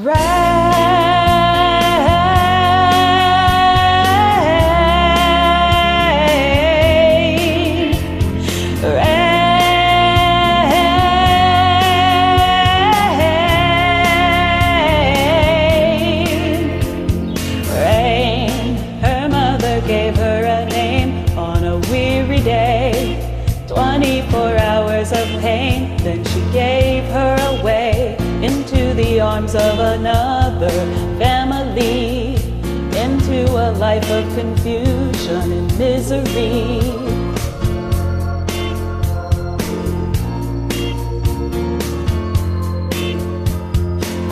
Her mother gave her a name on a weary day. 24 hours of pain, then she gave her away into the arms of another family, into a life of confusion and misery.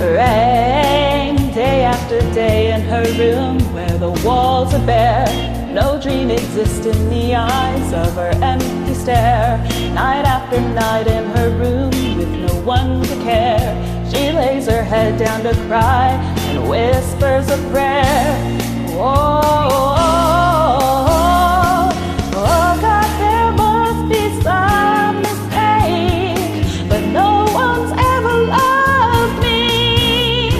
Rain, day after day in her room where the walls are bare. No dream exists in the eyes of her empty stare. Night after night in her room with no one to care. She lays her head down to cry and whispers a prayer. Oh, God, there must be some mistake, but no one's ever loved me.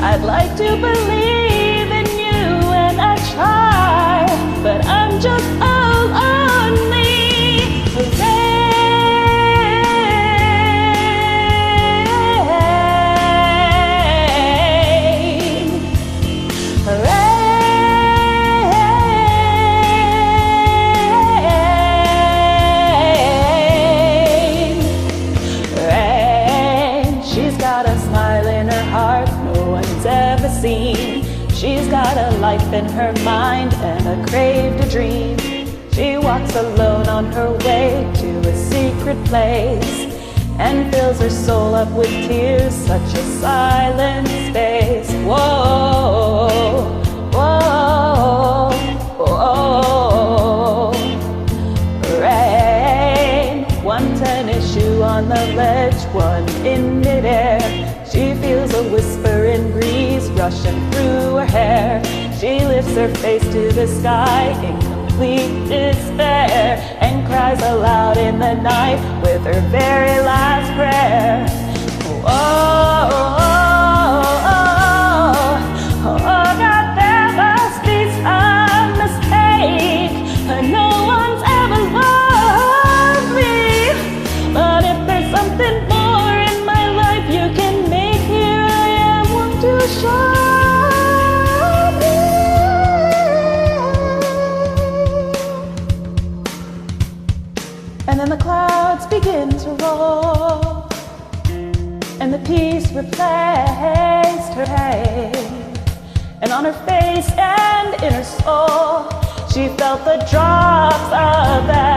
I'd like to believe in you and I try, but I'm just a lonely She's got a smile in her heart no one's ever seen. She's got a life in her mind and a craved dream. She walks alone on her way to a secret place and fills her soul up with tears, such a silent space. Whoa, whoa, whoa. Rain, one tennis shoe on the ledge, one in midair. She feels a whispering breeze rushing through her hair. She lifts her face to the sky in complete despair and cries aloud in the night with her very last prayer. God, there must be some mistake, but no one's ever loved me. But if there's something more in my life you can make, here I am, one to show me. And then the clouds begin to roll, and the peace replaced her pain. And on her face and in her soul, she felt the drops of that